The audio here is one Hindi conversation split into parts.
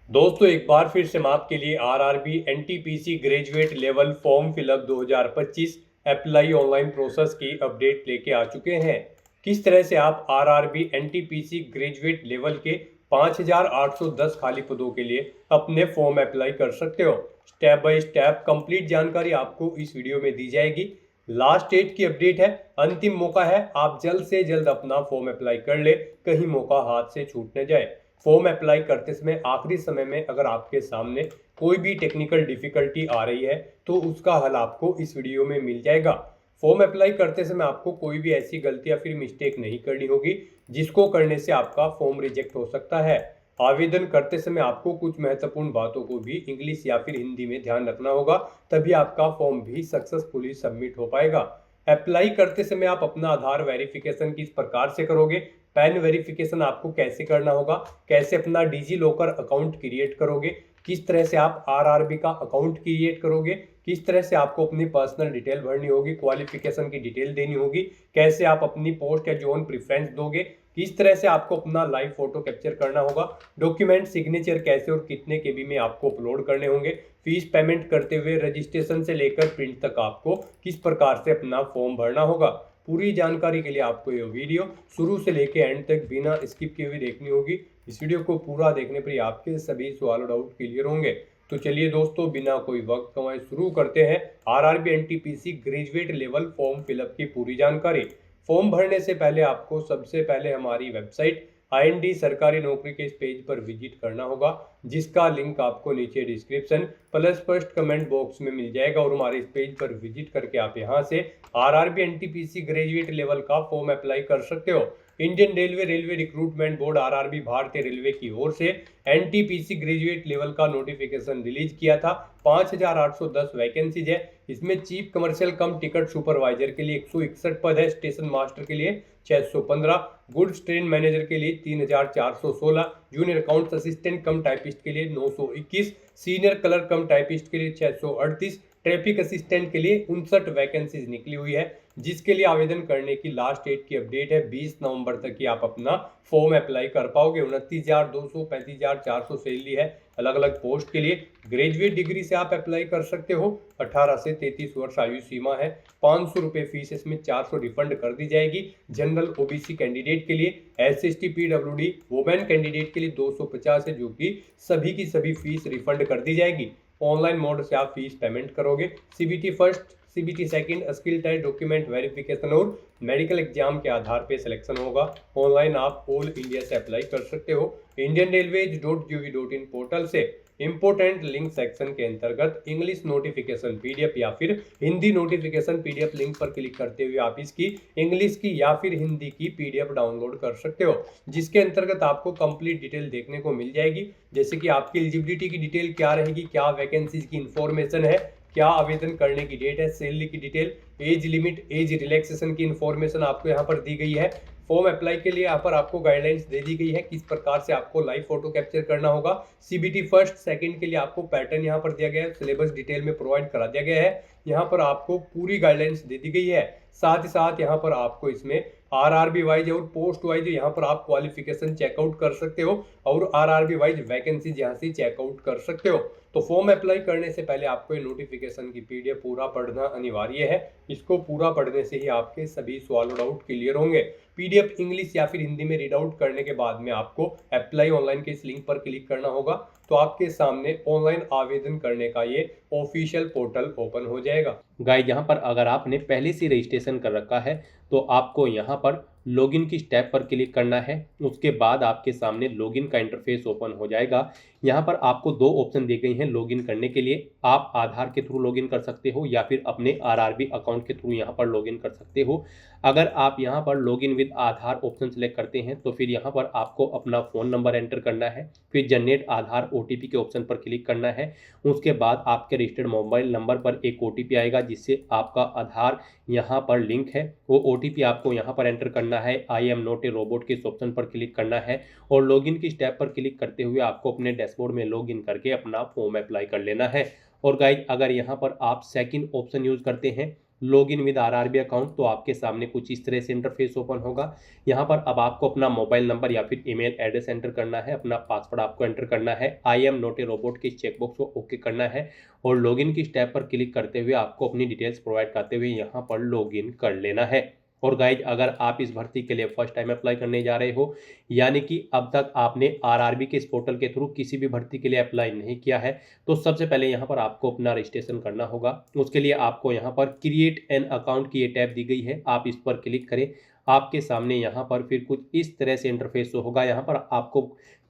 दोस्तों एक बार फिर से हम आपके लिए RRB NTPC graduate level form fill up 2025 apply online process की अपडेट लेके आ चुके हैं। किस तरह से आप आरआरबी एनटीपीसी ग्रेजुएट लेवल के 5810 खाली पदों के लिए अपने फॉर्म अप्लाई कर सकते हो, स्टेप बाय स्टेप कंप्लीट जानकारी आपको इस वीडियो में दी जाएगी। लास्ट डेट की अपडेट है, अंतिम मौका है, आप जल्द से जल्द अपना फॉर्म अप्लाई कर ले, कहीं मौका हाथ से छूट न जाए। फॉर्म अप्लाई करते समय आखिरी समय में अगर आपके सामने कोई भी टेक्निकल डिफिकल्टी आ रही है तो उसका हल आपको इस वीडियो में मिल जाएगा। फॉर्म अप्लाई करते समय आपको कोई भी ऐसी गलती या फिर मिस्टेक नहीं करनी होगी जिसको करने से आपका फॉर्म रिजेक्ट हो सकता है। आवेदन करते समय आपको कुछ महत्वपूर्ण बातों को भी इंग्लिश या फिर हिंदी में ध्यान रखना होगा, तभी आपका फॉर्म भी सक्सेसफुली सबमिट हो पाएगा। अप्लाई करते समय आप अपना आधार वेरिफिकेशन किस प्रकार से करोगे, पैन वेरिफिकेशन आपको कैसे करना होगा, कैसे अपना डिजी लॉकर अकाउंट क्रिएट करोगे, किस तरह से आप आरआरबी का अकाउंट क्रिएट करोगे, किस तरह से आपको अपनी पर्सनल डिटेल भरनी होगी, क्वालिफिकेशन की डिटेल देनी होगी, कैसे आप अपनी पोस्ट या जोन प्रेफरेंस दोगे, किस तरह से आपको अपना लाइव फोटो कैप्चर करना होगा, डॉक्यूमेंट सिग्नेचर कैसे और कितने केबी में आपको अपलोड करने होंगे, फीस पेमेंट करते हुए रजिस्ट्रेशन से लेकर प्रिंट तक आपको किस प्रकार से अपना फॉर्म भरना होगा। पूरी जानकारी के लिए आपको ये वीडियो शुरू से लेकर एंड तक बिना स्किप किए हुए देखनी होगी। इस वीडियो को पूरा देखने पर ही आपके सभी सवाल और डाउट क्लियर होंगे। तो चलिए दोस्तों, बिना कोई वक्त गंवाए शुरू करते हैं RRB NTPC graduate level form fill up की पूरी जानकारी। फॉर्म भरने से पहले आपको सबसे पहले हमारी वेबसाइट आईएनडी सरकारी नौकरी के इस पेज पर विजिट करना होगा, जिसका लिंक आपको नीचे description plus first comment box में मिल जाएगा। और हमारे इस पेज पर विजिट करके आप यहां से आरआरबी एनटीपीसी ग्रेजुएट लेवल का फॉर्म अप्लाई कर सकते हो। Indian railway railway recruitment board RRB भारतीय रेलवे की ओर से एनटीपीसी ग्रेजुएट लेवल का नोटिफिकेशन रिलीज किया था। 5810 वैकेंसीज है। इसमें चीफ कमर्शियल कम टिकट सुपरवाइजर के लिए 161 पद है, स्टेशन मास्टर के लिए 615, गुड्स ट्रेन मैनेजर के लिए 3416, जूनियर अकाउंट्स असिस्टेंट कम टाइपिस्ट के लिए 921, सीनियर कलर कम टाइपिस्ट के लिए 638, ट्रैफिक असिस्टेंट के लिए 59 वैकेंसीज निकली हुई है, जिसके लिए आवेदन करने की लास्ट डेट की अपडेट है 20 नवंबर तक ही आप अपना फॉर्म अप्लाई कर पाओगे। 29,200 35,400 सैलरी है अलग अलग पोस्ट के लिए। ग्रेजुएट डिग्री से आप अप्लाई कर सकते हो। 18 से 33 वर्ष आयु सीमा है। 500 रुपये फीस, इसमें 400 रिफंड कर दी जाएगी जनरल ओबीसी कैंडिडेट के लिए। एसएसटी पीडब्ल्यूडी वुमेन कैंडिडेट के लिए 250 है, जो कि सभी की सभी फीस रिफंड कर दी जाएगी। ऑनलाइन मोड से आप फीस पेमेंट करोगे। CBT first, CBT second, skill test, document verification और मेडिकल एग्जाम के आधार पे सिलेक्शन होगा। ऑनलाइन आप ऑल इंडिया से अप्लाई कर सकते हो। indianrailways.gov.in पोर्टल से इंपोर्टेंट लिंक सेक्शन के अंतर्गत इंग्लिश नोटिफिकेशन पीडीएफ या फिर हिंदी नोटिफिकेशन पीडीएफ लिंक पर क्लिक करते हुए आप इसकी इंग्लिश की या फिर हिंदी की पीडीएफ डाउनलोड कर सकते हो, जिसके अंतर्गत आपको कंप्लीट डिटेल देखने को मिल जाएगी। जैसे कि आपकी एलिजिबिलिटी की डिटेल क्या रहेगी, क्या वैकेंसीज की इंफॉर्मेशन है, क्या आवेदन करने की डेट है, सैलरी की detail, age limit, age relaxation की इंफॉर्मेशन आपको यहाँ पर दी गई है। फॉर्म अप्लाई के लिए यहाँ पर आपको गाइडलाइंस दे दी गई है किस प्रकार से आपको लाइव फोटो कैप्चर करना होगा। सीबीटी फर्स्ट सेकंड के लिए आपको पैटर्न यहाँ पर दिया गया है, सिलेबस डिटेल में प्रोवाइड करा दिया गया है। यहाँ पर आपको पूरी गाइडलाइंस दे दी गई है। साथ ही साथ यहाँ पर आपको इसमें आरआरबी वाइज और पोस्ट वाइज यहाँ पर आप क्वालिफिकेशन चेकआउट कर सकते हो और आरआरबी वाइज वैकेंसी यहाँ से चेकआउट कर सकते हो। तो फॉर्म अप्लाई करने से पहले आपको ये नोटिफिकेशन की पीडीएफ पूरा पढ़ना अनिवार्य है। इसको पूरा पढ़ने से ही आपके सभी सवाल और डाउट क्लियर होंगे। पीडीएफ इंग्लिश या फिर हिंदी में रीड आउट करने के बाद में आपको अप्लाई ऑनलाइन के इस लिंक पर क्लिक करना होगा, तो आपके सामने ऑनलाइन आवेदन करने का ये ऑफिशियल पोर्टल ओपन हो जाएगा। गाइस, यहाँ पर अगर आपने पहले से रजिस्ट्रेशन कर रखा है तो आपको यहाँ पर लॉगिन की स्टेप पर क्लिक करना है। उसके बाद आपके सामने लॉगिन का इंटरफेस ओपन हो जाएगा। यहाँ पर आपको दो ऑप्शन दिए गए हैं लॉगिन करने के लिए। आप आधार के थ्रू लॉगिन कर सकते हो या फिर अपने आरआरबी अकाउंट के थ्रू यहाँ पर लॉगिन कर सकते हो। अगर आप यहाँ पर login with Aadhaar option select करते हैं तो फिर यहाँ पर आपको अपना फ़ोन नंबर एंटर करना है, फिर जनरेट आधार ओटीपी के ऑप्शन पर क्लिक करना है। उसके बाद आपके रजिस्टर्ड मोबाइल नंबर पर एक ओटीपी आएगा जिससे आपका आधार यहाँ पर लिंक है। वो ओटीपी आपको यहाँ पर एंटर करना है। I am not a robot के इस ऑप्शन पर क्लिक करना है और लॉगिन की स्टेप पर क्लिक करते हुए आपको अपने डैशबोर्ड में लॉगिन करके अपना फॉर्म अप्लाई कर लेना है। और गाइज, अगर यहाँ पर आप सेकंड ऑप्शन यूज़ करते हैं log in with RRB account, तो आपके सामने कुछ इस तरह से इंटरफेस ओपन होगा। यहाँ पर अब आपको अपना मोबाइल नंबर या फिर ईमेल एड्रेस एंटर करना है, अपना पासवर्ड आपको एंटर करना है, I am not a robot के चेकबॉक्स को ओके करना है और लॉगिन की स्टेप पर क्लिक करते हुए आपको अपनी डिटेल्स प्रोवाइड करते हुए यहाँ पर लॉगिन कर लेना है। और गाइज, अगर आप इस भर्ती के लिए फर्स्ट टाइम अप्लाई करने जा रहे हो, यानी कि अब तक आपने आरआरबी के इस पोर्टल के थ्रू किसी भी भर्ती के लिए अप्लाई नहीं किया है, तो सबसे पहले यहाँ पर आपको अपना रजिस्ट्रेशन करना होगा। उसके लिए आपको यहाँ पर क्रिएट एन अकाउंट की ये टैब दी गई है, आप इस पर क्लिक करें। आपके सामने यहाँ पर फिर कुछ इस तरह से इंटरफेस होगा। यहाँ पर आपको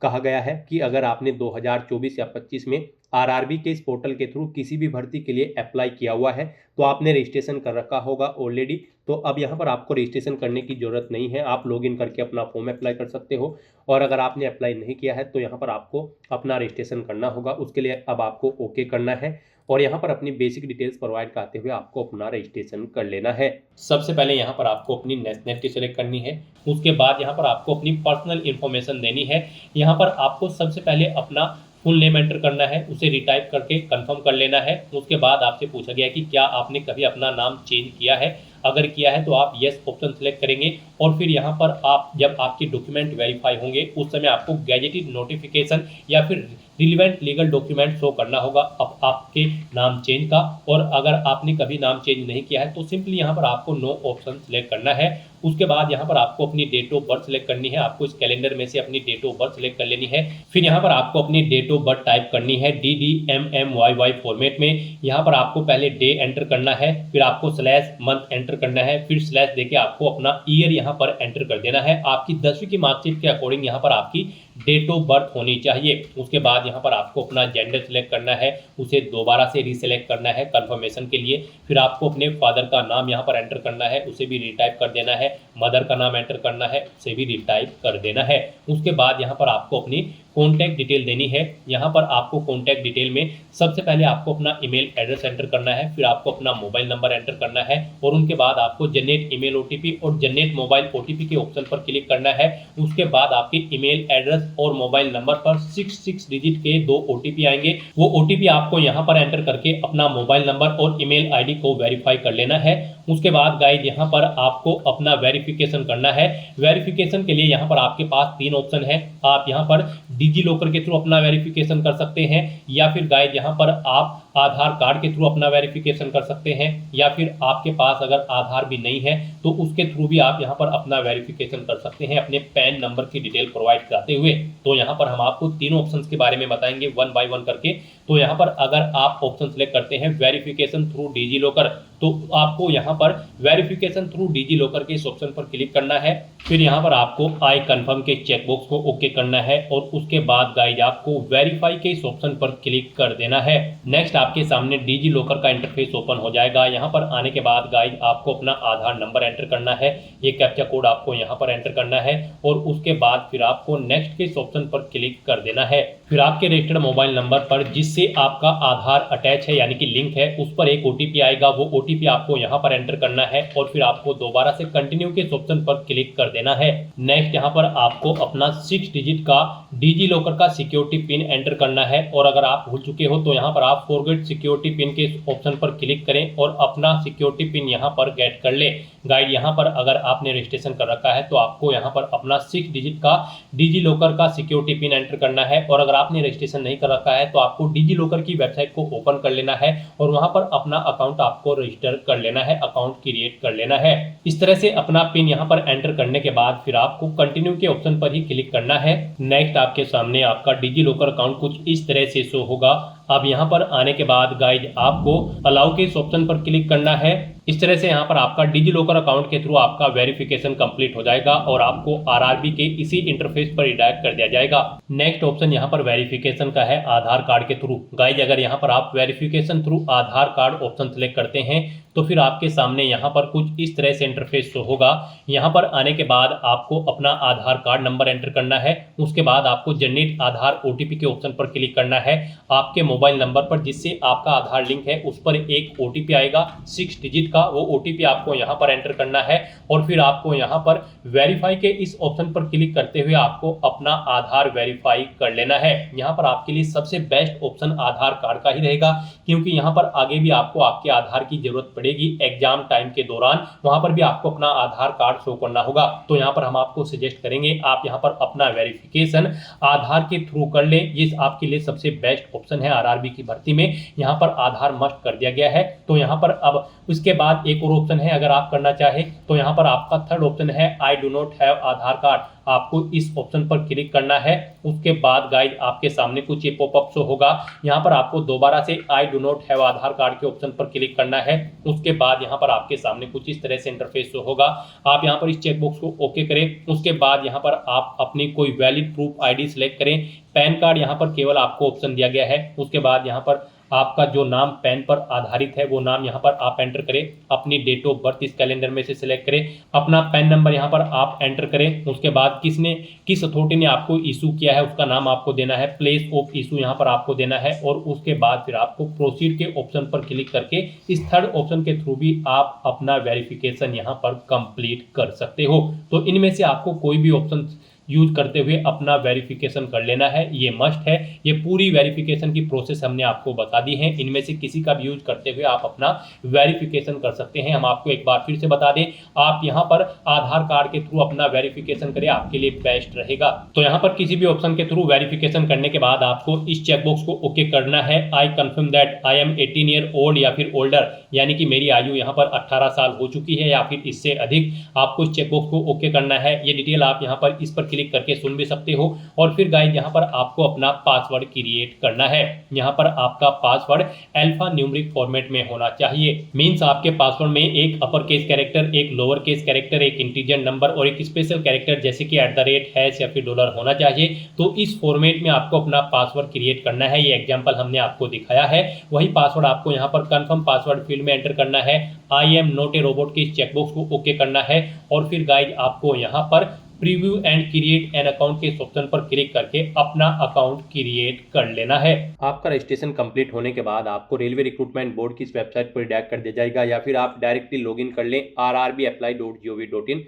कहा गया है कि अगर आपने 2024 या 25 में आरआरबी के इस पोर्टल के थ्रू किसी भी भर्ती के लिए अप्लाई किया हुआ है तो आपने रजिस्ट्रेशन कर रखा होगा ऑलरेडी। तो अब यहाँ पर आपको रजिस्ट्रेशन करने की ज़रूरत नहीं है, आप लॉगिन करके अपना फॉर्म अप्लाई कर सकते हो। और अगर आपने अप्लाई नहीं किया है तो यहाँ पर आपको अपना रजिस्ट्रेशन करना होगा। उसके लिए अब आपको ओके करना है और यहाँ पर अपनी बेसिक डिटेल्स प्रोवाइड करते हुए आपको अपना रजिस्ट्रेशन कर लेना है। सबसे पहले यहाँ पर आपको अपनी नेशनलिटी सेलेक्ट करनी है। उसके बाद यहाँ पर आपको अपनी पर्सनल इन्फॉर्मेशन देनी है। यहाँ पर आपको सबसे पहले अपना फुल नेम एंटर करना है, उसे रिटाइप करके कंफर्म कर लेना है। उसके बाद आपसे पूछा गया कि क्या आपने कभी अपना नाम चेंज किया है, अगर किया है तो आप येस ऑप्शन सेलेक्ट करेंगे। और फिर यहाँ पर आप जब आपके डॉक्यूमेंट वेरीफाई होंगे उस समय आपको गैजेटेड नोटिफिकेशन या फिर रिलीवेंट लीगल डॉक्यूमेंट शो करना होगा अब आपके नाम चेंज का। और अगर आपने कभी नाम चेंज नहीं किया है तो सिंपली यहाँ पर आपको नो ऑप्शन सेलेक्ट करना है। उसके बाद यहाँ पर आपको अपनी डेट ऑफ बर्थ सेलेक्ट करनी है, आपको इस कैलेंडर में से अपनी डेट ऑफ बर्थ सेलेक्ट कर लेनी है। फिर यहाँ पर आपको अपनी डेट ऑफ बर्थ टाइप करनी है DDMMYY फॉर्मेट में। यहाँ पर आपको पहले डे एंटर करना है, फिर आपको स्लैश मंथ एंटर करना है, फिर स्लैश देके आपको अपना ईयर यहाँ पर एंटर कर देना है। आपकी 10वीं की मार्कशीट के अकॉर्डिंग यहाँ पर आपकी डेट ऑफ बर्थ होनी चाहिए। उसके बाद यहाँ पर आपको अपना जेंडर सेलेक्ट करना है, उसे दोबारा से रीसेलेक्ट करना है कंफर्मेशन के लिए। फिर आपको अपने फादर का नाम यहाँ पर एंटर करना है, उसे भी रिटाइप कर देना है। मदर का नाम एंटर करना है, उसे भी रिटाइप कर देना है। उसके बाद यहाँ पर आपको अपनी कॉन्टैक्ट डिटेल देनी है। यहाँ पर आपको कॉन्टैक्ट डिटेल में सबसे पहले आपको अपना ईमेल एड्रेस एंटर करना है, फिर आपको अपना मोबाइल नंबर एंटर करना है और उनके बाद आपको जनरेट ईमेल ओटीपी और जनरेट मोबाइल ओटीपी के ऑप्शन पर क्लिक करना है। उसके बाद आपके ईमेल एड्रेस और मोबाइल नंबर पर 6 डिजिट के 2 ओटीपी आएंगे। वो ओटीपी आपको यहाँ पर एंटर करके अपना मोबाइल नंबर और ईमेल आईडी को वेरीफाई कर लेना है। उसके बाद गाइज यहाँ पर आपको अपना वेरिफिकेशन करना है। वेरिफिकेशन के लिए यहाँ पर आपके पास 3 ऑप्शन है। आप यहाँ पर डिजी लॉकर के थ्रू अपना वेरिफिकेशन कर सकते हैं, या फिर गाइज यहाँ पर आप आधार कार्ड के थ्रू अपना वेरिफिकेशन कर सकते हैं, या फिर आपके पास अगर आधार भी नहीं है तो उसके थ्रू भी आप यहाँ पर अपना वेरिफिकेशन कर सकते हैं अपने पैन नंबर की डिटेल प्रोवाइड कराते हुए। तो यहाँ पर हम आपको तीनों ऑप्शंस के बारे में बताएंगे 1 बाय 1 करके। तो यहाँ पर अगर आप ऑप्शन सेलेक्ट करते हैं वेरिफिकेशन थ्रू डिजी लॉकर, तो आपको यहाँ पर वेरिफिकेशन थ्रू डिजी लॉकर के इस ऑप्शन पर क्लिक करना है। फिर यहाँ पर आपको आई कंफर्म के चेकबॉक्स को ओके करना है और उसके बाद गाइज आपको वेरीफाई के इस ऑप्शन पर क्लिक कर देना है। नेक्स्ट आपके सामने डिजी लॉकर का इंटरफेस ओपन हो जाएगा। यहाँ पर आने के बाद गाइज आपको अपना आधार नंबर एंटर करना है, ये कैप्चा कोड आपको यहाँ पर एंटर करना है और उसके बाद फिर आपको नेक्स्ट के इस ऑप्शन पर क्लिक कर देना है। फिर आपके रजिस्टर्ड मोबाइल नंबर पर जिससे आपका आधार अटैच है यानी कि लिंक है, उस पर एक ओटीपी आएगा। वो ओटीपी आपको यहाँ पर एंटर करना है और फिर आपको दोबारा से कंटिन्यू के इस ऑप्शन पर क्लिक कर देना है। नेक्स्ट यहाँ पर आपको अपना 6 डिजिट का डिजी लॉकर का सिक्योरिटी पिन एंटर करना है और अगर आप भूल चुके हो तो यहाँ पर आप फॉरगेट सिक्योरिटी पिन के इस ऑप्शन पर क्लिक करें और अपना सिक्योरिटी पिन यहाँ पर गेट कर ले। गाइड यहाँ पर अगर आपने रजिस्ट्रेशन कर रखा है तो आपको यहाँ पर अपना 6 डिजिट का डिजी लॉकर का सिक्योरिटी पिन एंटर करना है और अगर आपने रजिस्ट्रेशन नहीं कर रखा है तो आपको डिजी लॉकर की वेबसाइट को ओपन कर लेना है और वहां पर अपना अकाउंट आपको रजिस्टर कर लेना है, अकाउंट क्रिएट कर लेना है। इस तरह से अपना पिन यहाँ पर एंटर करने के बाद फिर आपको कंटिन्यू के ऑप्शन पर ही क्लिक करना है। नेक्स्ट आपके सामने आपका डिजी लॉकर अकाउंट कुछ इस तरह से शो होगा। अब यहाँ पर आने के बाद गाइज आपको अलाउ के इस ऑप्शन पर क्लिक करना है। इस तरह से यहाँ पर आपका डिजी लॉकर अकाउंट के थ्रू आपका वेरिफिकेशन कंप्लीट हो जाएगा और आपको आरआरबी के इसी इंटरफेस पर रिडायरेक्ट कर दिया जाएगा। नेक्स्ट ऑप्शन यहाँ पर वेरिफिकेशन का है आधार कार्ड के थ्रू। गाइज अगर यहाँ पर आप वेरिफिकेशन थ्रू आधार कार्ड ऑप्शन सेलेक्ट करते हैं तो फिर आपके सामने यहाँ पर कुछ इस तरह से इंटरफेस शो होगा। यहाँ पर आने के बाद आपको अपना आधार कार्ड नंबर एंटर करना है। उसके बाद आपको जनरेट आधार ओटीपी के ऑप्शन पर क्लिक करना है। आपके मोबाइल नंबर पर जिससे आपका आधार लिंक है उस पर एक ओटीपी आएगा 6 डिजिट का का वो OTP आपको यहाँ पर एंटर करना है और फिर आपको यहाँ पर वेरीफाई के इस ऑप्शन पर क्लिक करते हुए आपको अपना आधार वेरीफाई कर लेना है। यहाँ पर आपके लिए सबसे बेस्ट ऑप्शन आधार कार्ड का ही रहेगा, क्योंकि यहाँ पर आगे भी आपको आपके आधार की जरूरत पड़ेगी एग्जाम टाइम के दौरान, वहां पर भी आपको अपना आधार कार्ड शो करना होगा। तो यहाँ पर हम आपको सजेस्ट करेंगे आप यहाँ पर अपना वेरिफिकेशन आधार के थ्रू कर लें। ये आपके लिए सबसे बेस्ट ऑप्शन है। RRB की भर्ती में यहाँ पर आधार मस्ट कर दिया गया है। तो यहाँ पर अब उसके बाद एक और ऑप्शन है, अगर आप करना चाहे तो यहाँ पर आपका थर्ड ऑप्शन है I do not have Aadhaar card. आपको इस ऑप्शन पर क्लिक करना है। उसके बाद गाइड आपके सामने कुछ ये पॉपअप शो होगा। यहाँ पर आपको दोबारा से I do not have Aadhaar card के ऑप्शन पर क्लिक करना है। उसके बाद यहाँ पर आपके सामने कुछ इस तरह से इंटरफेस शो होगा। आप यहाँ पर इस चेकबॉक्स को ओके करें। उसके बाद यहाँ पर आप अपनी कोई वैलिड प्रूफ ID सिलेक्ट करें। पैन कार्ड यहाँ पर केवल आपको ऑप्शन दिया गया है। उसके बाद यहाँ पर आपका जो नाम पैन पर आधारित है वो नाम यहाँ पर आप एंटर करें। अपनी डेट ऑफ बर्थ इस कैलेंडर में से सिलेक्ट करें। अपना पैन नंबर यहाँ पर आप एंटर करें। उसके बाद किस अथॉरिटी ने आपको इशू किया है उसका नाम आपको देना है। प्लेस ऑफ इशू यहाँ पर आपको देना है और उसके बाद फिर आपको प्रोसीड के ऑप्शन पर क्लिक करके इस थर्ड ऑप्शन के थ्रू भी आप अपना वेरिफिकेशन यहाँ पर कंप्लीट कर सकते हो। तो इनमें से आपको कोई भी ऑप्शन यूज करते हुए अपना वेरिफिकेशन कर लेना है, ये मस्ट है। ये पूरी वेरिफिकेशन की प्रोसेस हमने आपको बता दी है। इनमें से किसी का भी यूज करते हुए आप अपना वेरिफिकेशन कर सकते हैं। हम आपको एक बार फिर से बता दें, आप यहाँ पर आधार कार्ड के थ्रू अपना वेरिफिकेशन करें, आपके लिए बेस्ट रहेगा। तो यहाँ पर किसी भी ऑप्शन के थ्रू वेरिफिकेशन करने के बाद आपको इस चेकबॉक्स को ओके करना है। I confirm that I am 18 year old या फिर ओल्डर, यानी कि मेरी आयु यहाँ पर 18 साल हो चुकी है या फिर इससे अधिक। आपको इस चेकबॉक्स को ओके करना है। ये डिटेल आप यहाँ पर इस पर क्लिक करके सुन भी सकते हो। और फिर गाइस यहाँ पर आपको अपना पासवर्ड क्रिएट करना है। यहाँ पर आपका पासवर्ड अल्फा न्यूमेरिक फॉर्मेट में होना चाहिए। मींस आपके पासवर्ड में एक अपर केस कैरेक्टर, एक लोअर केस कैरेक्टर, एक इंटीजर नंबर और एक स्पेशल कैरेक्टर जैसे कि @ या फिर डॉलर होना चाहिए। तो इस फॉर्मेट में आपको अपना पासवर्ड क्रिएट करना है। ये एग्जाम्पल हमने आपको दिखाया है। वही पासवर्ड आपको यहाँ पर कंफर्म पासवर्ड फील्ड में एंटर करना है। I am not a robot के इस चेकबॉक्स को ओके करना है। और फिर गाइस आपको यहाँ पर preview and create an account के ऑप्शन पर क्लिक करके अपना अकाउंट क्रिएट कर लेना है। आपका रजिस्ट्रेशन कंप्लीट होने के बाद आपको रेलवे रिक्रूटमेंट बोर्ड की इस वेबसाइट पर डायरेक्ट कर दिया जाएगा, या फिर आप डायरेक्टली लॉगिन कर लें rrbapply.gov.in।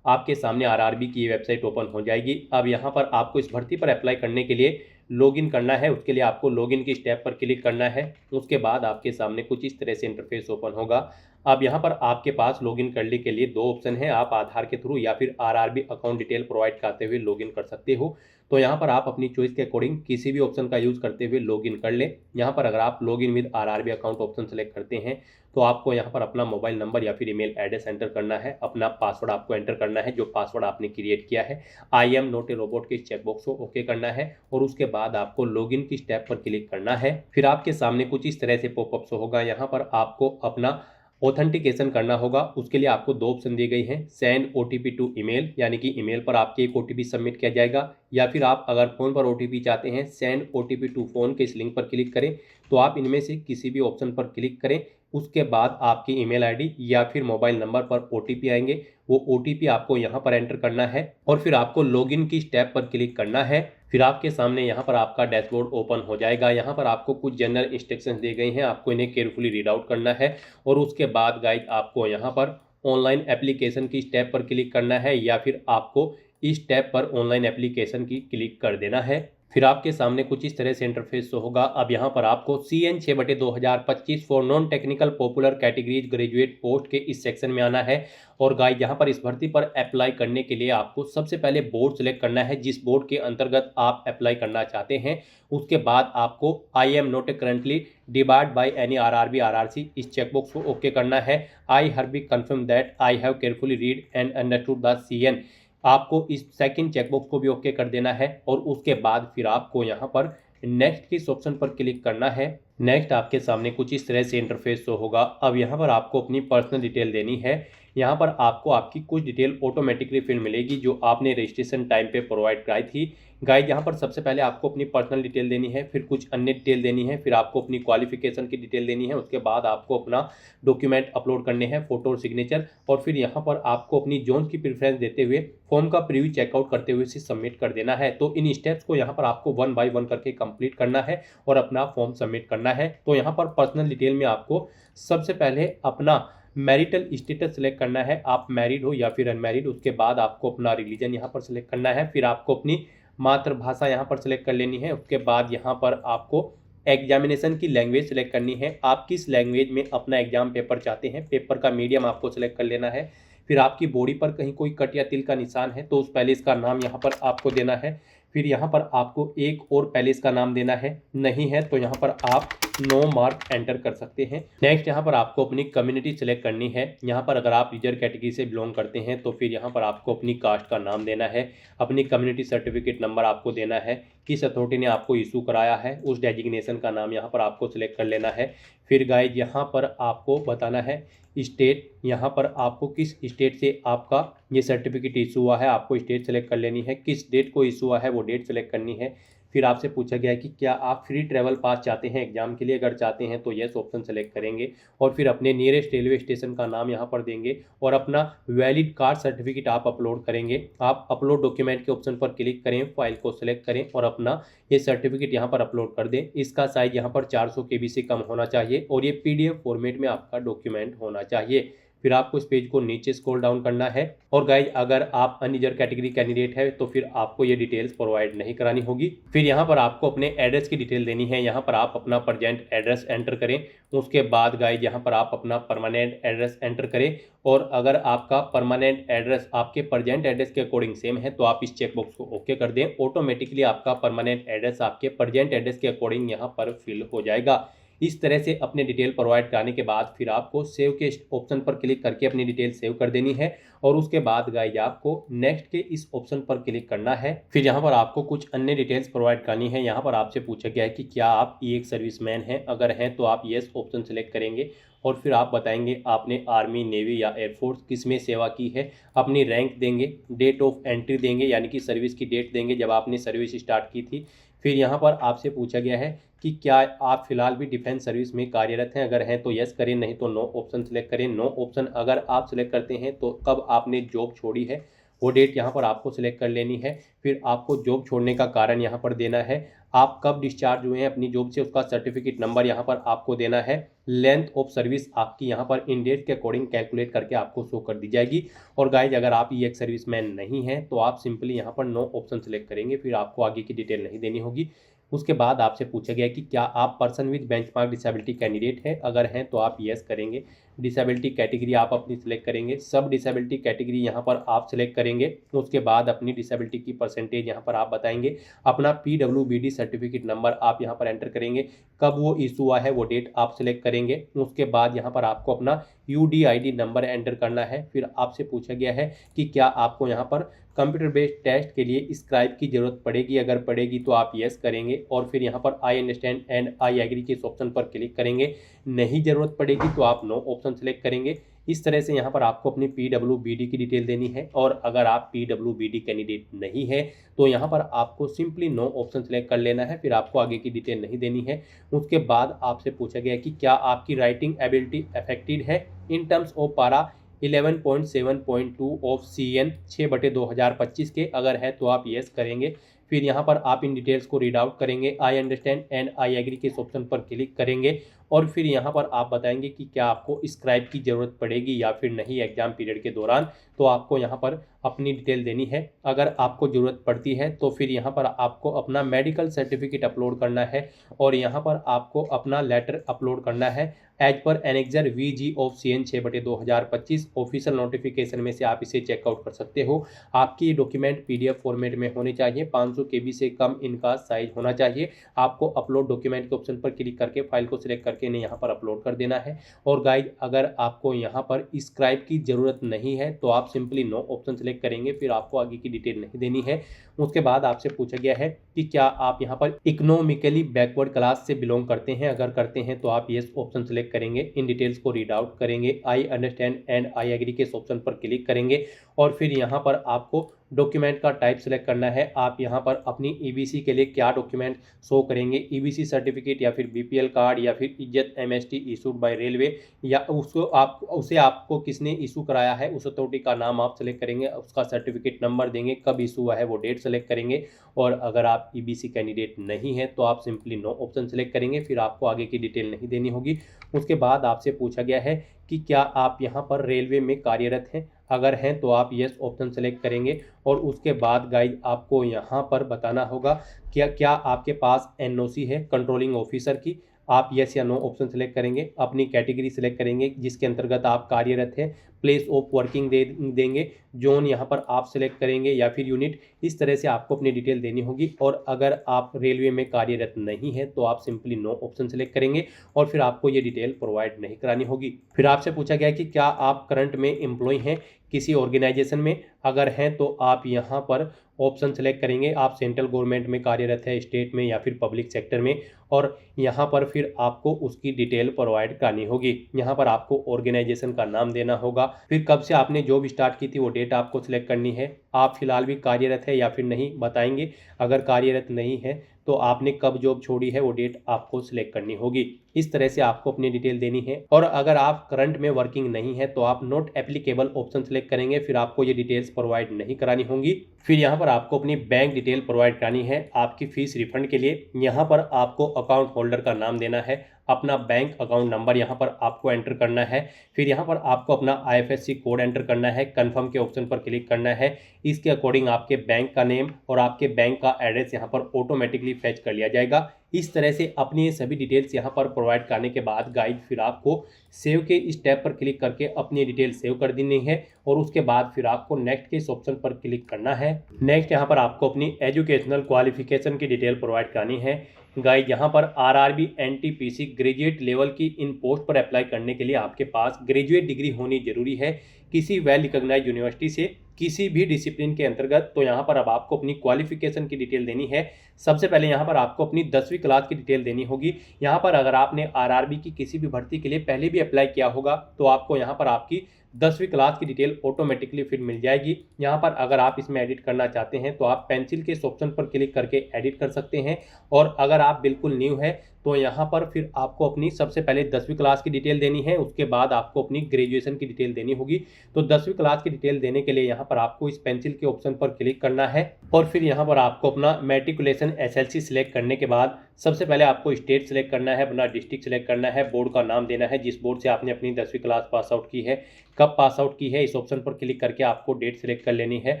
आपके सामने RRB की ये वेबसाइट ओपन हो जाएगी। अब यहाँ पर आपको इस भर्ती पर अप्लाई करने के लिए लॉगिन करना है। उसके लिए आपको लॉगिन की स्टेप पर क्लिक करना है। उसके बाद आपके सामने कुछ इस तरह से इंटरफेस ओपन होगा। अब यहाँ पर आपके पास लॉगिन करने के लिए दो ऑप्शन है, आप आधार के थ्रू या फिर RRB अकाउंट डिटेल प्रोवाइड करते हुए लॉगिन कर सकते हो। तो यहाँ पर आप अपनी चॉइस के अकॉर्डिंग किसी भी ऑप्शन का यूज़ करते हुए लॉगिन कर लें। यहाँ पर अगर आप login with RRB account option select करते हैं तो आपको यहाँ पर अपना मोबाइल नंबर या फिर ईमेल एड्रेस एंटर करना है। अपना पासवर्ड आपको एंटर करना है, जो पासवर्ड आपने क्रिएट किया है। I am not a robot के चेकबॉक्स को ओके करना है और उसके बाद आपको लॉगिन की स्टेप पर क्लिक करना है। फिर आपके सामने कुछ इस तरह से पॉपअप्स होगा। यहाँ पर आपको अपना ऑथेंटिकेशन करना होगा। उसके लिए आपको दो ऑप्शन दी गई हैं, सेंड OTP टू ईमेल, यानी कि ईमेल पर आपके एक OTP सबमिट किया जाएगा, या फिर आप अगर फ़ोन पर OTP चाहते हैं, सेंड OTP टू फ़ोन के इस लिंक पर क्लिक करें। तो आप इनमें से किसी भी ऑप्शन पर क्लिक करें। उसके बाद आपकी ईमेल ID या फिर मोबाइल नंबर पर OTP आएंगे। वो OTP आपको यहाँ पर एंटर करना है और फिर आपको लॉगिन की स्टेप पर क्लिक करना है। फिर आपके सामने यहाँ पर आपका डैशबोर्ड ओपन हो जाएगा। यहाँ पर आपको कुछ जनरल इंस्ट्रक्शंस दिए गए हैं, आपको इन्हें केयरफुली रीड आउट करना है। और उसके बाद गाइड आपको यहाँ पर ऑनलाइन एप्लीकेशन की स्टेप पर क्लिक करना है, या फिर आपको इस स्टेप पर ऑनलाइन एप्लीकेशन की क्लिक कर देना है। फिर आपके सामने कुछ इस तरह से इंटरफेस होगा। अब यहाँ पर आपको CN 6/2025 for non technical popular categories graduate post के इस सेक्शन में आना है। और गाइस यहाँ पर इस भर्ती पर अप्लाई करने के लिए आपको सबसे पहले बोर्ड सेलेक्ट करना है, जिस बोर्ड के अंतर्गत आप अप्लाई करना चाहते हैं। उसके बाद आपको I am not currently debarred by any RRB RRC इस चेकबॉक्स को ओके करना है। I have confirm that I have carefully read and understood the CN, आपको इस सेकंड चेकबॉक्स को भी ओके कर देना है। और उसके बाद फिर आपको यहाँ पर नेक्स्ट के इस ऑप्शन पर क्लिक करना है। नेक्स्ट आपके सामने कुछ इस तरह से इंटरफेस शो होगा। अब यहाँ पर आपको अपनी पर्सनल डिटेल देनी है। यहाँ पर आपको आपकी कुछ डिटेल ऑटोमेटिकली फिल मिलेगी जो आपने रजिस्ट्रेशन टाइम पे प्रोवाइड कराई थी। गाइड यहाँ पर सबसे पहले आपको अपनी पर्सनल डिटेल देनी है, फिर कुछ अन्य डिटेल देनी है, फिर आपको अपनी क्वालिफिकेशन की डिटेल देनी है। उसके बाद आपको अपना डॉक्यूमेंट अपलोड करने हैं, फोटो और सिग्नेचर। और फिर यहाँ पर आपको अपनी जोन की प्रेफरेंस देते हुए फॉर्म का प्रीव्यू चेकआउट करते हुए इसे सबमिट कर देना है। तो इन स्टेप्स को यहाँ पर आपको 1 बाय 1 करके कंप्लीट करना है और अपना फॉर्म सबमिट करना है। तो यहाँ पर पर्सनल डिटेल में आपको सबसे पहले अपना मैरिटल स्टेटस सेलेक्ट करना है, आप मैरिड हो या फिर अनमैरिड। उसके बाद आपको अपना रिलीजन यहाँ पर सेलेक्ट करना है, फिर आपको अपनी मातृभाषा यहाँ पर सेलेक्ट कर लेनी है। उसके बाद यहाँ पर आपको एग्जामिनेशन की लैंग्वेज सेलेक्ट करनी है, आप किस लैंग्वेज में अपना एग्जाम पेपर चाहते हैं, पेपर का मीडियम आपको सेलेक्ट कर लेना है। फिर आपकी बॉडी पर कहीं कोई कट या तिल का निशान है तो उस पैलेस का नाम यहाँ पर आपको देना है। फिर यहाँ पर आपको एक और पैलेस का नाम देना है, नहीं है तो यहाँ पर आप नो मार्क एंटर कर सकते हैं। नेक्स्ट यहाँ पर आपको अपनी कम्युनिटी सेलेक्ट करनी है। यहाँ पर अगर आप रिजर्व कैटेगरी से बिलोंग करते हैं तो फिर यहाँ पर आपको अपनी कास्ट का नाम देना है, अपनी कम्युनिटी सर्टिफिकेट नंबर आपको देना है, किस अथॉरिटी ने आपको इशू कराया है उस डेजिग्नेशन का नाम यहाँ पर आपको सिलेक्ट कर लेना है। फिर गाइज यहाँ पर आपको बताना है स्टेट, यहाँ पर आपको किस स्टेट से आपका ये सर्टिफिकेट इशू हुआ है, आपको स्टेट सेलेक्ट कर लेनी है, किस डेट को इशू हुआ है वो डेट सेलेक्ट करनी है। फिर आपसे पूछा गया है कि क्या आप फ्री ट्रैवल पास चाहते हैं एग्जाम के लिए, अगर चाहते हैं तो यस ऑप्शन सेलेक्ट करेंगे और फिर अपने नियरेस्ट रेलवे स्टेशन का नाम यहाँ पर देंगे और अपना वैलिड कार्ड सर्टिफिकेट आप अपलोड करेंगे। आप अपलोड डॉक्यूमेंट के ऑप्शन पर क्लिक करें, फाइल को सिलेक्ट करें और अपना ये सर्टिफिकेट यहाँ पर अपलोड कर दें। इसका साइज यहाँ पर 400 KB से कम होना चाहिए और ये PDF फॉर्मेट में आपका डॉक्यूमेंट होना चाहिए। फिर आपको इस पेज को नीचे स्क्रॉल डाउन करना है और गाइज अगर आप अनरिजर्व कैटेगरी कैंडिडेट है तो फिर आपको ये डिटेल्स प्रोवाइड नहीं करानी होगी। फिर यहाँ पर आपको अपने एड्रेस की डिटेल देनी है, यहाँ पर आप अपना प्रेजेंट एड्रेस एंटर करें। उसके बाद गाइज यहाँ पर आप अपना परमानेंट एड्रेस एंटर करें और अगर आपका परमानेंट एड्रेस आपके प्रेजेंट एड्रेस के अकॉर्डिंग सेम है तो आप इस चेकबॉक्स को ओके कर दें, ऑटोमेटिकली आपका परमानेंट एड्रेस आपके प्रेजेंट एड्रेस के अकॉर्डिंग यहाँ पर फिल हो जाएगा। इस तरह से अपने डिटेल प्रोवाइड कराने के बाद फिर आपको सेव के ऑप्शन पर क्लिक करके अपनी डिटेल सेव कर देनी है और उसके बाद गाइज आपको नेक्स्ट के इस ऑप्शन पर क्लिक करना है। फिर यहाँ पर आपको कुछ अन्य डिटेल्स प्रोवाइड करनी है। यहाँ पर आपसे पूछा गया है कि क्या आप एक सर्विसमैन हैं, अगर हैं तो आप येस ऑप्शन सेलेक्ट करेंगे और फिर आप बताएंगे आपने आर्मी, नेवी या एयरफोर्स किस में सेवा की है, अपनी रैंक देंगे, डेट ऑफ एंट्री देंगे यानी कि सर्विस की डेट देंगे जब आपने सर्विस स्टार्ट की थी। फिर यहाँ पर आपसे पूछा गया है कि क्या आप फिलहाल भी डिफेंस सर्विस में कार्यरत हैं, अगर हैं तो यस करें, नहीं तो नो ऑप्शन सेलेक्ट करें। नो ऑप्शन अगर आप सिलेक्ट करते हैं तो कब आपने जॉब छोड़ी है वो डेट यहाँ पर आपको सिलेक्ट कर लेनी है। फिर आपको जॉब छोड़ने का कारण यहाँ पर देना है, आप कब डिस्चार्ज हुए हैं अपनी जॉब से उसका सर्टिफिकेट नंबर यहाँ पर आपको देना है। लेंथ ऑफ सर्विस आपकी यहाँ पर इन डेट के अकॉर्डिंग कैलकुलेट करके आपको शो कर दी जाएगी। और गाइज अगर आप ये एक सर्विसमैन नहीं हैं तो आप सिंपली यहाँ पर नो ऑप्शन सेलेक्ट करेंगे, फिर आपको आगे की डिटेल नहीं देनी होगी। उसके बाद आपसे पूछा गया कि क्या आप person with benchmark disability candidate हैं, अगर हैं तो आप यस करेंगे। डिसेबिलिटी कैटेगरी आप अपनी सिलेक्ट करेंगे, सब डिसेबिलिटी कैटेगरी यहाँ पर आप सिलेक्ट करेंगे। उसके बाद अपनी डिसेबिलिटी की परसेंटेज यहाँ पर आप बताएंगे, अपना PWBD सर्टिफिकेट नंबर आप यहाँ पर एंटर करेंगे, कब वो इशू हुआ है वो डेट आप सिलेक्ट करेंगे। उसके बाद यहाँ पर आपको अपना UDID नंबर एंटर करना है। फिर आपसे पूछा गया है कि क्या आपको यहाँ पर कंप्यूटर बेस्ड टेस्ट के लिए स्क्राइब की जरूरत पड़ेगी, अगर पड़ेगी तो आप यस करेंगे और फिर यहाँ पर I understand and I agree के इस ऑप्शन पर क्लिक करेंगे। नहीं जरूरत पड़ेगी तो आप नो ऑप्शन सेलेक्ट करेंगे। इस तरह से यहाँ पर आपको अपनी PWBD की डिटेल देनी है और अगर आप PWBD कैंडिडेट नहीं है तो यहाँ पर आपको सिंपली नो ऑप्शन सेलेक्ट कर लेना है, फिर आपको आगे की डिटेल नहीं देनी है। उसके बाद आपसे पूछा गया कि क्या आपकी राइटिंग एबिलिटी अफेक्टेड है इन टर्म्स ऑफ पारा 11.7.2 ऑफ CN 6/2025 के, अगर है तो आप यस करेंगे। फिर यहाँ पर आप इन डिटेल्स को रीड आउट करेंगे, I understand and I agree के इस ऑप्शन पर क्लिक करेंगे और फिर यहाँ पर आप बताएंगे कि क्या आपको स्क्राइब की ज़रूरत पड़ेगी या फिर नहीं एग्जाम पीरियड के दौरान, तो आपको यहाँ पर अपनी डिटेल देनी है। अगर आपको ज़रूरत पड़ती है तो फिर यहाँ पर आपको अपना मेडिकल सर्टिफिकेट अपलोड करना है और यहाँ पर आपको अपना लेटर अपलोड करना है as per annexure VG of CN 6/2025 official notification में से आप इसे चेकआउट कर सकते हो। आपकी डॉक्यूमेंट PDF फॉर्मेट में होने चाहिए, 500 KB से कम इनका साइज होना चाहिए। आपको अपलोड डॉक्यूमेंट के ऑप्शन पर क्लिक करके फाइल को सिलेक्ट करके इन्हें यहाँ पर अपलोड कर देना है। और गाइज अगर आपको यहाँ पर स्क्राइब की ज़रूरत नहीं है तो आप सिंपली नो ऑप्शन सेलेक्ट करेंगे, फिर आपको आगे की डिटेल नहीं देनी है। उसके बाद आपसे पूछा गया है कि क्या आप यहाँ पर इकोनॉमिकली बैकवर्ड क्लास से बिलोंग करते हैं, अगर करते हैं तो आप यस ऑप्शन सेलेक्ट करेंगे। इन डिटेल्स को रीड आउट करेंगे, I understand and I agree के इस ऑप्शन पर क्लिक करेंगे और फिर यहाँ पर आपको डॉक्यूमेंट का टाइप सेलेक्ट करना है। आप यहाँ पर अपनी ईबीसी के लिए क्या डॉक्यूमेंट शो करेंगे, ईबीसी सर्टिफिकेट या फिर बीपीएल कार्ड या फिर इज्जत एमएसटी इशूड बाय रेलवे, या उसे आपको किसने इशू कराया है उस अथॉरिटी का नाम आप सेलेक्ट करेंगे, उसका सर्टिफिकेट नंबर देंगे, कब इशू हुआ है वो डेट सेलेक्ट करेंगे। और अगर आप ईबीसी कैंडिडेट नहीं है तो आप सिंपली नो ऑप्शन सेलेक्ट करेंगे, फिर आपको आगे की डिटेल नहीं देनी होगी। उसके बाद आपसे पूछा गया है कि क्या आप यहाँ पर रेलवे में कार्यरत हैं, अगर हैं तो आप यस ऑप्शन सेलेक्ट करेंगे। और उसके बाद गाइड आपको यहाँ पर बताना होगा क्या आपके पास एनओसी है कंट्रोलिंग ऑफिसर की, आप यस या नो ऑप्शन सेलेक्ट करेंगे। अपनी कैटेगरी सेलेक्ट करेंगे जिसके अंतर्गत आप कार्यरत हैं, प्लेस ऑफ वर्किंग देंगे, जोन यहाँ पर आप सेलेक्ट करेंगे या फिर यूनिट। इस तरह से आपको अपनी डिटेल देनी होगी। और अगर आप रेलवे में कार्यरत नहीं है तो आप सिंपली नो ऑप्शन सेलेक्ट करेंगे और फिर आपको ये डिटेल प्रोवाइड नहीं करानी होगी। फिर आपसे पूछा गया कि क्या आप करंट में एम्प्लॉय हैं किसी ऑर्गेनाइजेशन में, अगर हैं तो आप यहाँ पर ऑप्शन सेलेक्ट करेंगे। आप सेंट्रल गवर्नमेंट में कार्यरत है, स्टेट में या फिर पब्लिक सेक्टर में, और यहाँ पर फिर आपको उसकी डिटेल प्रोवाइड करानी होगी। यहाँ पर आपको ऑर्गेनाइजेशन का नाम देना होगा, फिर कब से आपने जॉब स्टार्ट की थी वो डेट आपको सिलेक्ट करनी है। आप फिलहाल भी कार्यरत है या फिर नहीं बताएंगे, अगर कार्यरत नहीं है तो आपने कब जॉब छोड़ी है वो डेट आपको सिलेक्ट करनी होगी। इस तरह से आपको अपनी डिटेल देनी है। और अगर आप करंट में वर्किंग नहीं है तो आप नॉट एप्लीकेबल ऑप्शन सेलेक्ट करेंगे, फिर आपको ये डिटेल्स प्रोवाइड नहीं करानी होंगी। फिर यहाँ पर आपको अपनी बैंक डिटेल प्रोवाइड करानी है आपकी फीस रिफंड के लिए। यहाँ पर आपको अकाउंट होल्डर का नाम देना है, अपना बैंक अकाउंट नंबर यहाँ पर आपको एंटर करना है, फिर यहाँ पर आपको अपना IFSC कोड एंटर करना है, कंफर्म के ऑप्शन पर क्लिक करना है। इसके अकॉर्डिंग आपके बैंक का नेम और आपके बैंक का एड्रेस यहाँ पर ऑटोमेटिकली फैच कर लिया जाएगा। इस तरह से अपनी ये सभी डिटेल्स यहाँ पर प्रोवाइड करने के बाद गाइड फिर आपको सेव के इस टैब पर क्लिक करके अपनी डिटेल सेव कर देनी है। और उसके बाद फिर आपको नेक्स्ट के इस ऑप्शन पर क्लिक करना है। नेक्स्ट यहाँ पर आपको अपनी एजुकेशनल क्वालिफिकेशन की डिटेल प्रोवाइड करनी है। गाइड यहाँ पर RRB NTPC ग्रेजुएट लेवल की इन पोस्ट पर अप्लाई करने के लिए आपके पास ग्रेजुएट डिग्री होनी जरूरी है किसी वेल रिकॉग्नाइज्ड यूनिवर्सिटी से किसी भी डिसिप्लिन के अंतर्गत। तो यहाँ पर अब आपको अपनी क्वालिफिकेशन की डिटेल देनी है। सबसे पहले यहाँ पर आपको अपनी 10वीं क्लास की डिटेल देनी होगी। यहाँ पर अगर आपने RRB की किसी भी भर्ती के लिए पहले भी अप्लाई किया होगा तो आपको यहाँ पर आपकी 10वीं क्लास की डिटेल ऑटोमेटिकली फिर मिल जाएगी। यहाँ पर अगर आप इसमें एडिट करना चाहते हैं तो आप पेंसिल के इस ऑप्शन पर क्लिक करके एडिट कर सकते हैं। और अगर आप बिल्कुल न्यू है तो यहाँ पर फिर आपको अपनी सबसे पहले 10वीं क्लास की डिटेल देनी है, उसके बाद आपको अपनी ग्रेजुएशन की डिटेल देनी होगी। तो 10वीं क्लास की डिटेल देने के लिए यहाँ पर आपको इस पेंसिल के ऑप्शन पर क्लिक करना है और फिर यहाँ पर आपको अपना मैट्रिकुलेशन SLC सिलेक्ट करने के बाद सबसे पहले आपको स्टेट सेलेक्ट करना है, अपना डिस्ट्रिक्ट सेलेक्ट करना है, बोर्ड का नाम देना है जिस बोर्ड से आपने अपनी 10वीं क्लास पास आउट की है, कब पास आउट की है इस ऑप्शन पर क्लिक करके आपको डेट सेलेक्ट कर लेनी है,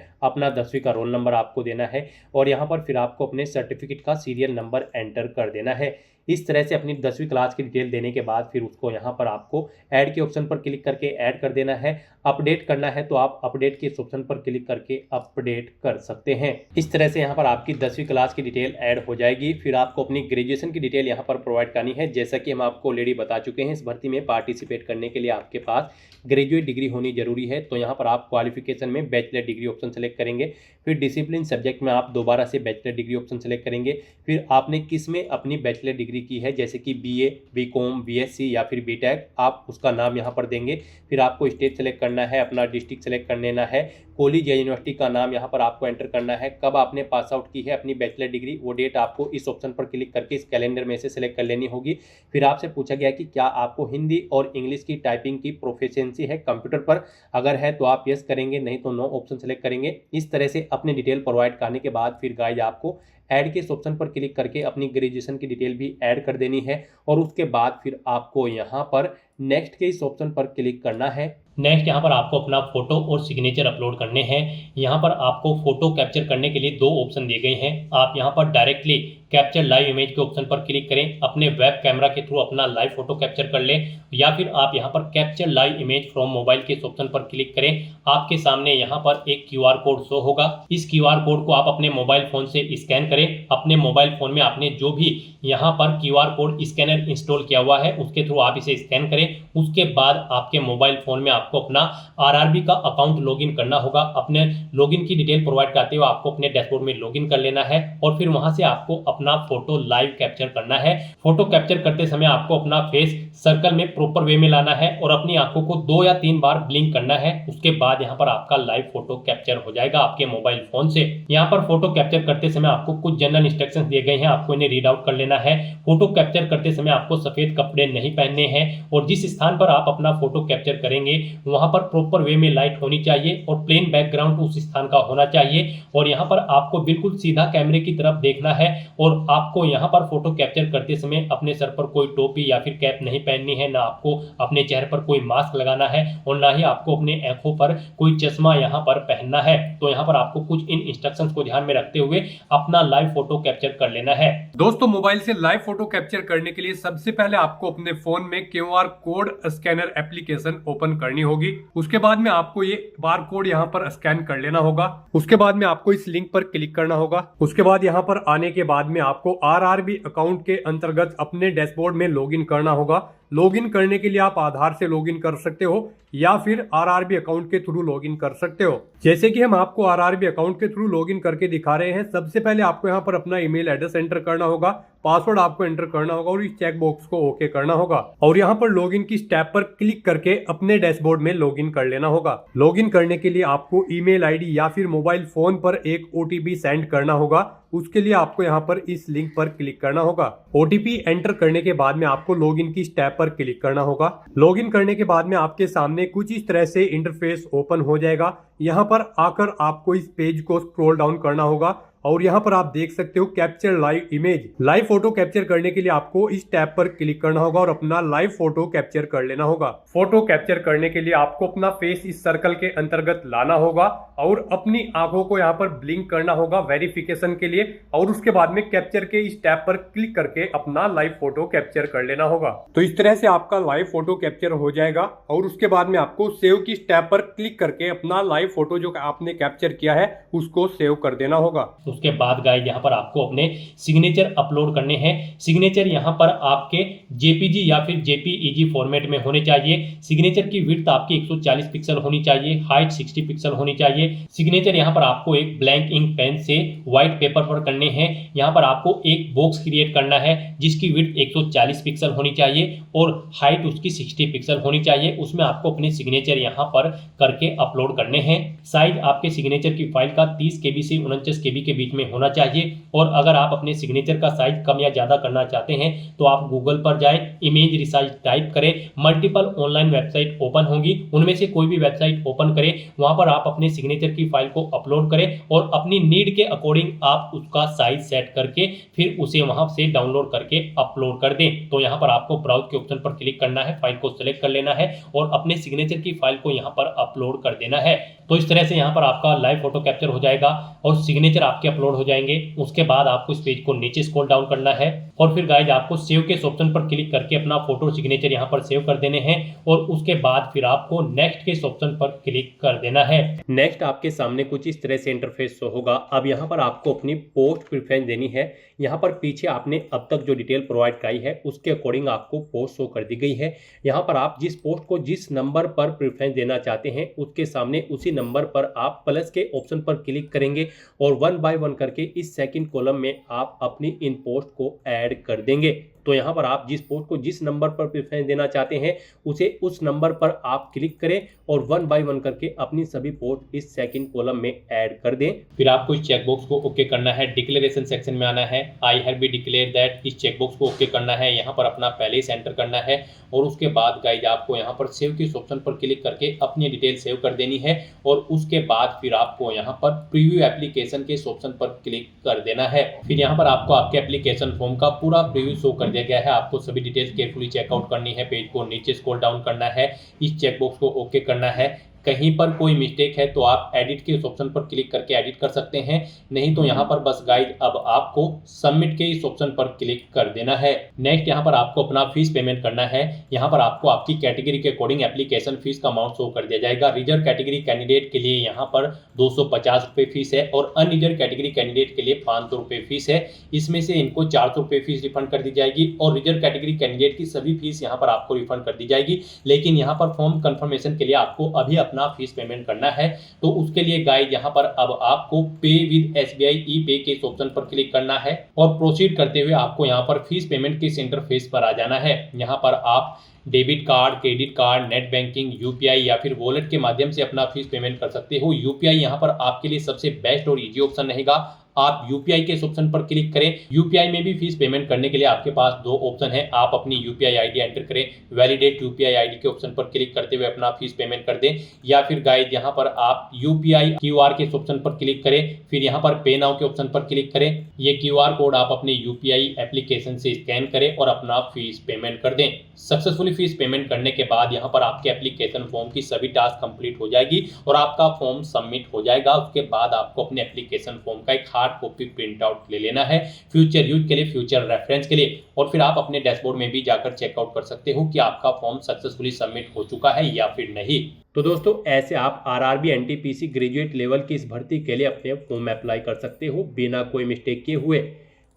अपना 10वीं का रोल नंबर आपको देना है और यहाँ पर फिर आपको अपने सर्टिफिकेट का सीरियल नंबर एंटर कर देना है। इस तरह से अपनी 10वीं क्लास की डिटेल देने के बाद फिर उसको यहाँ पर आपको ऐड के ऑप्शन पर क्लिक करके ऐड कर देना है। अपडेट करना है तो आप अपडेट के इस ऑप्शन पर क्लिक करके अपडेट कर सकते हैं। इस तरह से यहाँ पर आपकी 10वीं क्लास की डिटेल ऐड हो जाएगी। फिर आपको अपनी ग्रेजुएशन की डिटेल यहाँ पर प्रोवाइड करनी है। जैसा कि हम आपको ऑलरेडी बता चुके हैं, इस भर्ती में पार्टिसिपेट करने के लिए आपके पास ग्रेजुएट डिग्री होनी जरूरी है। तो यहाँ पर आप क्वालिफिकेशन में बैचलर डिग्री ऑप्शन सेलेक्ट करेंगे, फिर डिसिप्लिन सब्जेक्ट में आप दोबारा से बैचलर डिग्री ऑप्शन सेलेक्ट करेंगे, फिर आपने किस में अपनी बैचलर डिग्री की है जैसे कि BA, BCom, BSc या फिर BTech, आप उसका नाम यहाँ पर देंगे। फिर आपको स्टेट सेलेक्ट करना है, अपना डिस्ट्रिक्ट सेलेक्ट कर लेना है, कॉलेज या यूनिवर्सिटी का नाम यहाँ पर आपको एंटर करना है, कब आपने पास आउट की है अपनी बैचलर डिग्री वो डेट आपको इस ऑप्शन पर क्लिक करके इस कैलेंडर में से सेलेक्ट कर लेनी होगी। फिर आपसे पूछा गया कि क्या आपको हिंदी और इंग्लिश की टाइपिंग की प्रोफिशिएंसी है कंप्यूटर पर, अगर है तो आप यस करेंगे, नहीं तो नो ऑप्शन सेलेक्ट करेंगे। इस तरह से अपनी डिटेल प्रोवाइड करने के बाद फिर गाइज आपको ऐड के इस ऑप्शन पर क्लिक करके अपनी ग्रेजुएशन की डिटेल भी ऐड कर देनी है और उसके बाद फिर आपको यहाँ पर नेक्स्ट के इस ऑप्शन पर क्लिक करना है। नेक्स्ट यहाँ पर आपको अपना फोटो और सिग्नेचर अपलोड करने हैं। यहाँ पर आपको फोटो कैप्चर करने के लिए दो ऑप्शन दिए गए हैं। आप यहाँ पर डायरेक्टली कैप्चर लाइव इमेज के ऑप्शन पर क्लिक करें, अपने वेब कैमरा के थ्रू अपना लाइव फोटो कैप्चर कर लें, या फिर आप यहाँ पर capture live image from mobile के इस ऑप्शन पर क्लिक करें। आपके सामने यहाँ पर एक QR कोड शो होगा। इस QR कोड को आप अपने मोबाइल फोन से स्कैन करें। अपने मोबाइल फोन में आपने जो भी यहाँ पर QR कोड स्कैनर इंस्टॉल किया हुआ है उसके थ्रू आप इसे स्कैन करें उसके बाद आपके मोबाइल फ़ोन में आपको अपना आरआरबी का अकाउंट लॉगिन करना होगा। अपने लॉगिन की डिटेल प्रोवाइड करते हुए आपको अपने डैशबोर्ड में लॉगिन कर लेना है और फिर वहां से आपको अपना फोटो लाइव कैप्चर करना है। फोटो कैप्चर करते समय आपको अपना फेस सर्कल में प्रॉपर वे में लाना है और अपनी आंखों को 2 या 3 बार ब्लिंक करना है। उसके बाद यहाँ पर आपका लाइव फोटो कैप्चर हो जाएगा आपके मोबाइल फोन से। यहाँ पर फोटो कैप्चर करते समय आपको कुछ जनरल इंस्ट्रक्शंस दिए गए हैं, आपको इन्हें रीड आउट कर लेना है। फोटो कैप्चर करते समय आपको सफेद कपड़े नहीं पहनने हैं और जिस स्थान पर आप अपना फोटो कैप्चर करेंगे वहां पर प्रॉपर वे में लाइट होनी चाहिए और प्लेन बैकग्राउंड उस स्थान का होना चाहिए और यहाँ पर आपको बिल्कुल सीधा कैमरे की तरफ देखना है और आपको यहाँ पर फोटो कैप्चर करते समय अपने सर पर कोई टोपी या फिर कैप नहीं पहननी है, ना आपको अपने चेहरे पर कोई मास्क लगाना है और ना ही आपको अपने आंखों पर कोई चश्मा यहाँ पर पहनना है। तो यहाँ पर आपको कुछ इन इंस्ट्रक्शंस को ध्यान में रखते हुए अपना लाइव फोटो कैप्चर कर लेना है। दोस्तों, मोबाइल से लाइव फोटो कैप्चर करने के लिए सबसे पहले आपको अपने फोन में QR code scanner application open करनी होगी। उसके बाद में आपको ये बार कोड यहाँ पर स्कैन कर लेना होगा। उसके बाद में आपको इस लिंक पर क्लिक करना होगा। उसके बाद यहाँ पर आने के बाद में आपको RRB अकाउंट के अंतर्गत अपने डैशबोर्ड में लॉगिन करना होगा। लॉगिन करने के लिए आप आधार से लॉगिन कर सकते हो या फिर RRB अकाउंट के थ्रू लॉगिन कर सकते हो। जैसे कि हम आपको RRB अकाउंट के थ्रू लॉगिन करके दिखा रहे हैं। सबसे पहले आपको यहाँ पर अपना ईमेल एड्रेस एंटर करना होगा, पासवर्ड आपको एंटर करना होगा और इस चेक बॉक्स को ओके करना होगा और यहाँ पर लॉगिन की स्टेप पर क्लिक करके अपने डैशबोर्ड में लॉगिन कर लेना होगा। लॉगिन करने के लिए आपको ईमेल आईडी या फिर मोबाइल फोन पर एक OTP सेंड करना होगा। उसके लिए आपको यहाँ पर इस लिंक पर क्लिक करना होगा। OTP एंटर करने के बाद में आपको लॉगिन की स्टेप पर क्लिक करना होगा। लॉगिन करने के बाद में आपके सामने कुछ इस तरह से इंटरफेस ओपन हो जाएगा। यहाँ पर आकर आपको इस पेज को स्क्रॉल डाउन करना होगा और यहाँ पर आप देख सकते हो capture live image. Live photo capture करने के लिए आपको इस टैब पर क्लिक करना होगा और अपना लाइव फोटो कैप्चर कर लेना होगा। फोटो कैप्चर करने के लिए आपको अपना फेस इस सर्कल के अंतर्गत लाना होगा और अपनी आंखों को यहाँ पर ब्लिंक करना होगा वेरिफिकेशन के लिए और उसके बाद में कैप्चर के इस टैब पर क्लिक करके अपना लाइव फोटो कैप्चर कर लेना होगा। तो इस तरह से आपका लाइव फोटो कैप्चर हो जाएगा और उसके बाद में आपको सेव की टैब पर क्लिक करके अपना लाइव फोटो जो आपने कैप्चर किया है उसको सेव कर देना होगा। उसके बाद गाइस यहाँ पर आपको अपने सिग्नेचर अपलोड करने हैं। सिग्नेचर यहाँ पर आपके JPG या फिर JPEG फॉर्मेट में होने चाहिए। सिग्नेचर की विड्थ आपकी 140 पिक्सल होनी चाहिए, हाइट 60 पिक्सल होनी चाहिए। सिग्नेचर यहाँ पर आपको एक ब्लैंक इंक पेन से व्हाइट पेपर पर करने हैं। यहाँ पर आपको एक बॉक्स क्रिएट करना है जिसकी विड्थ 140 पिक्सल होनी चाहिए और हाइट उसकी 60 पिक्सल होनी चाहिए। उसमें आपको अपने सिग्नेचर यहाँ पर करके अपलोड करने हैं। साइज आपके सिग्नेचर की फाइल का 30 KB से 49 KB के बीच में होना चाहिए और अगर आप अपने सिग्नेचर का साइज कम या ज्यादा करना चाहते हैं तो आप गूगल पर जाएं, इमेज रिसाइज टाइप करें, मल्टीपल ऑनलाइन वेबसाइट ओपन होंगी, उनमें से कोई भी वेबसाइट ओपन करें, वहां पर आप अपने सिग्नेचर की फाइल को अपलोड करें और अपनी नीड के अकॉर्डिंग आप उसका साइज सेट करके फिर उसे वहां से डाउनलोड करके अपलोड कर दें। तो यहाँ पर आपको ब्राउज के ऑप्शन पर क्लिक करना है, फाइल को सिलेक्ट कर लेना है और अपने सिग्नेचर की फाइल को यहाँ पर अपलोड कर देना है। तो इस तरह से यहाँ पर आपका लाइव फोटो कैप्चर हो जाएगा और सिग्नेचर आपके अपलोड हो जाएंगे। उसके बाद आपको इस पेज को नीचे स्क्रॉल डाउन करना है और फिर गाइज आपको सेव के ऑप्शन पर क्लिक करके अपना फोटो सिग्नेचर यहाँ पर सेव कर देने हैं और उसके बाद फिर आपको नेक्स्ट के ऑप्शन पर क्लिक कर देना है। नेक्स्ट आपके सामने कुछ इस तरह से इंटरफेस शो होगा। अब यहाँ पर आपको अपनी पोस्ट प्रेफरेंस देनी है। यहाँ पर पीछे आपने अब तक जो डिटेल प्रोवाइड कराई है उसके अकॉर्डिंग आपको पोस्ट शो कर दी गई है। यहाँ पर आप जिस पोस्ट को जिस नंबर पर प्रेफरेंस देना चाहते हैं उसके सामने उसी नंबर पर आप प्लस के ऑप्शन पर क्लिक करेंगे और 1 बाय 1 करके इस सेकंड कॉलम में आप अपनी इन पोस्ट को ऐड कर देंगे। तो यहाँ पर आप जिस पोस्ट को जिस नंबर पर प्रेफरेंस देना चाहते हैं उसे उस नंबर पर आप क्लिक करें और 1 बाय 1 करके अपनी सभी पोस्ट इस सेकंड कॉलम में ऐड कर दें। फिर आपको इस चेकबॉक्स को ओके करना है, डिक्लेरेशन सेक्शन में आना है, I have be declare that, इस चेकबॉक्स को ओके करना है, यहाँ पर अपना पहले ही एंटर करना है और उसके बाद गाइज आपको यहाँ पर सेव के ऑप्शन पर क्लिक करके अपनी डिटेल सेव कर देनी है और उसके बाद फिर आपको यहाँ पर प्रीव्यू एप्लीकेशन के ऑप्शन पर क्लिक कर देना है। फिर यहाँ पर आपको आपके एप्लीकेशन फॉर्म का पूरा प्रीव्यू शो कर दिया गया है। आपको सभी डिटेल्स केयरफुली चेकआउट करनी है, पेज को नीचे स्क्रॉल डाउन करना है, इस चेकबॉक्स को ओके करना है। कहीं पर कोई मिस्टेक है तो आप एडिट के इस ऑप्शन पर क्लिक करके एडिट कर सकते हैं, नहीं तो यहाँ पर बस गाइज अब आपको सबमिट के इस ऑप्शन पर क्लिक कर देना है। नेक्स्ट यहाँ पर आपको अपना फीस पेमेंट करना है। यहाँ पर आपको आपकी कैटेगरी के अकॉर्डिंग एप्लीकेशन फीस का अमाउंट शो कर दिया जाएगा। रिजर्व कैटेगरी कैंडिडेट के लिए यहाँ पर 250 रुपये फीस है और अनरिजर्व कैटेगरी कैंडिडेट के लिए 500 रुपये फीस है। इसमें से इनको 400 रुपये फीस रिफंड कर दी जाएगी और रिजर्व कैटेगरी कैंडिडेट की सभी फीस यहाँ पर आपको रिफंड कर दी जाएगी। लेकिन यहाँ पर फॉर्म कंफर्मेशन के लिए आपको अभी अपना फीस पेमेंट करना है, तो उसके लिए गाइड यहाँ पर अब आपको पे विद SBI ई पे के इस ऑप्शन पर क्लिक करना है और प्रोसीड करते हुए आपको यहाँ पर फीस पेमेंट के इंटरफेस पर आ जाना है। यहाँ पर आप debit card, credit card, net banking, UPI या फिर वॉलेट के माध्यम से अपना फीस पेमेंट कर सकते हो। UPI यहाँ पर आपके लिए सबसे बेस्ट और इजी ऑप्शन रहेगा। आप UPI के इस ऑप्शन पर क्लिक करें। UPI में भी फीस पेमेंट करने के लिए आपके पास दो ऑप्शन है। आप अपनी UPI ID एंटर करें, वैलिडेट UPI ID के ऑप्शन पर क्लिक करते हुए अपना फीस पेमेंट कर दें, या फिर गाइड यहाँ पर आप UPI QR के इस ऑप्शन पर क्लिक करें, फिर यहाँ पर पे नाउ के ऑप्शन पर क्लिक करें। ये QR कोड आप अपने UPI एप्लीकेशन से स्कैन करें और अपना फीस पेमेंट कर दें। सक्सेसफुली फीस पेमेंट करने के बाद यहाँ पर आपके एप्लीकेशन फॉर्म की सभी टास्क कंप्लीट हो जाएगी और आपका फॉर्म सबमिट हो जाएगा। उसके बाद आपको अपने एप्लीकेशन फॉर्म का एक हार्ड कॉपी प्रिंट आउट ले लेना है फ्यूचर यूज के लिए, फ्यूचर रेफरेंस के लिए, और फिर आप अपने डैशबोर्ड में भी जाकर चेकआउट कर सकते हो कि आपका फॉर्म सक्सेसफुली सबमिट हो चुका है या फिर नहीं। तो दोस्तों ऐसे आप RRB NTPC ग्रेजुएट लेवल की इस भर्ती के लिए अपने फॉर्म अप्लाई कर सकते हो बिना कोई मिस्टेक किए हुए।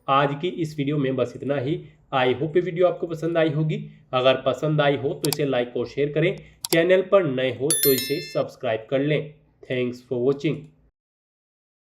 आज की इस वीडियो में बस इतना ही। आई होप ये वीडियो आपको पसंद आई होगी। अगर पसंद आई हो तो इसे लाइक और शेयर करें। चैनल पर नए हो तो इसे सब्सक्राइब कर लें। Thanks for watching.